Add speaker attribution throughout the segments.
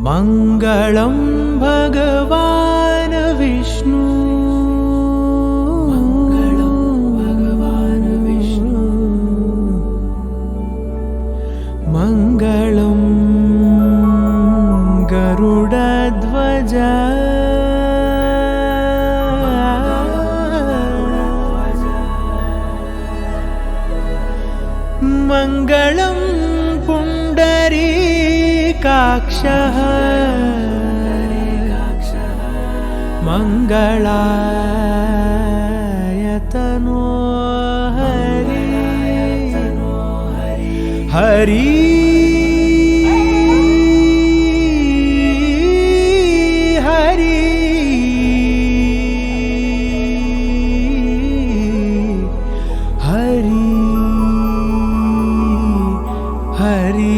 Speaker 1: मङ्गलं भगवान् विष्णु मङ्गलं गरुडध्वज मङ्गलं पुण्डरीकाक्षः मङ्गलायतनो हरि हरि हरि हरि हरि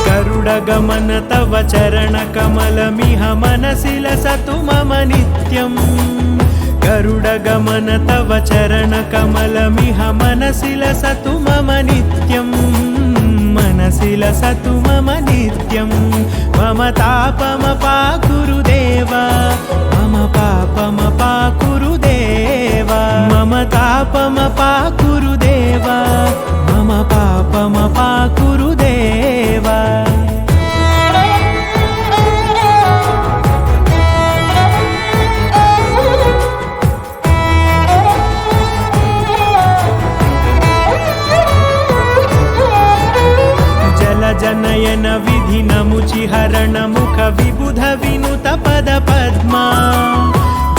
Speaker 1: गरुडगमन तव चरणकमलमिह मनसि लसतु मम नित्यम् गरुडगमन तव चरणकमलमिह मनसि लसतु मम नित्यम् मनसि लसतु मम नित्यम् मम तापमपाकुरु देव मम पापमपाकुरु देव मम तापमपाकुरु देव मम पापमपाकुरु देव जनयन विधि नमुचिहरण मुख विबुध विनुत पद पद्मा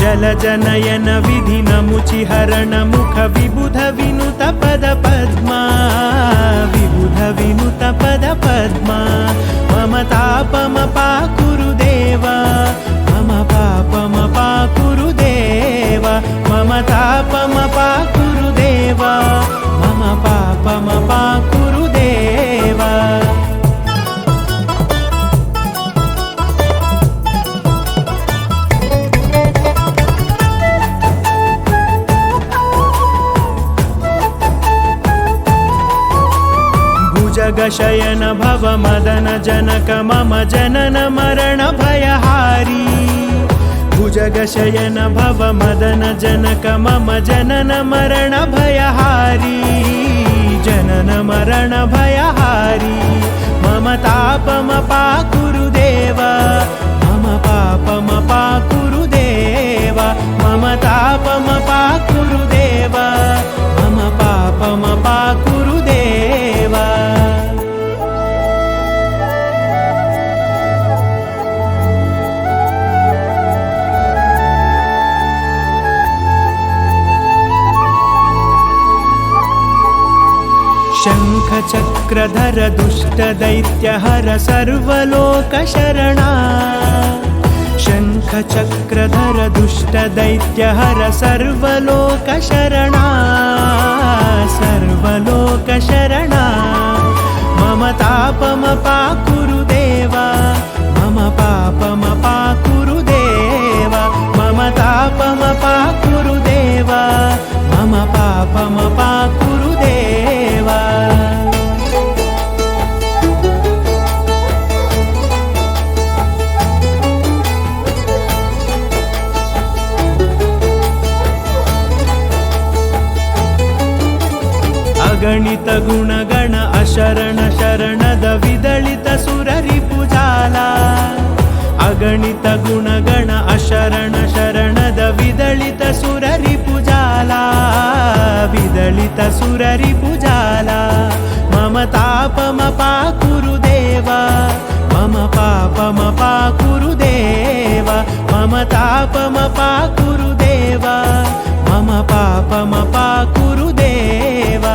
Speaker 1: जल जनयन विधि नमुचिहरण मुख विबुध विनुत पद पद्मा विबुध विनुत पद पद्मा मम तापमपाकुरु देव मम पापमपाकुरु देव मम तापमपाकुरु देव मम पापमपाकुरु देव जगशयन भव मदन जनक मम जनन मरण भयहारी भुजगशयन भव मदन जनक मम जनन मरण भयहारी जनन मरण भयहारी मम तापमपाकुरु देव मम पापमपाकुरु देव मम तापमपाकुरु देव मम पापमपाकुरु देव शङ्खचक्रधर दुष्टदैत्यहर सर्वलोकशरणा शङ्खचक्रधर दुष्टदैत्यहर सर्वलोकशरणा सर्वलोकशरणा मम तापमपाकुरु देव मम पापमपाकुरु देव मम तापमपाकुरु देव मम पापमपाकुरु देव अगणित गुणगण अशरण शरणद विदलित सुररिपुजाला अगणित गुणगण अशरण शरणद विदलित सुररिपुजाला विदलित सुररिपुजाला मम तापमपाकुरु देव मम पापमपाकुरु देव मम तापमपाकुरु देव मम पापमपाकुरु देव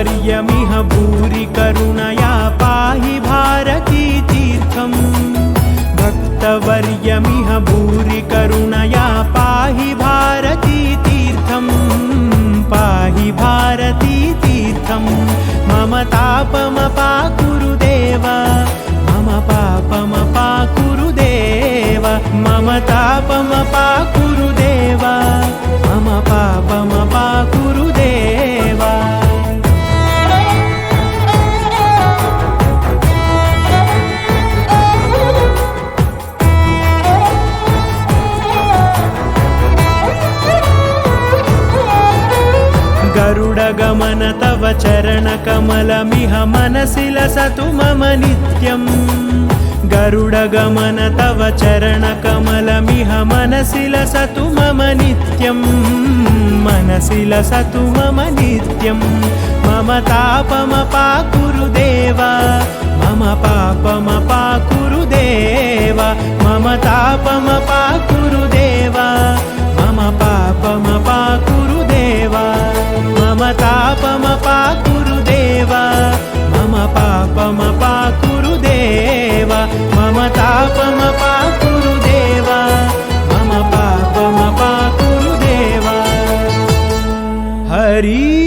Speaker 1: भक्तवर्यमिह भूरि करुणया पाहि भारती तीर्थम् भक्तवर्यमिह भूरि करुणया पाहि भारती तीर्थम् पाहि भारती तीर्थम् मम तापमपाकुरु देव मम पापमपाकुरु देव मम तापमपाकुरु देव मम पापमपाकुरु देव गरुडगमन तव चरणकमलमिह मनसि लसतु मम नित्यम् गरुडगमन तव चरणकमलमिह मनसि लसतु मम नित्यम् मनसि लसतु मम नित्यम् मम तापमपाकुरु देव मम पापमपाकुरु देव मम तापमपाकुरु देव मम पापमपाकुरु देव मम तापमपाकुरु देव मम पापमपाकुरु देव मम तापमपाकुरु देव मम पापमपाकुरु देव हरि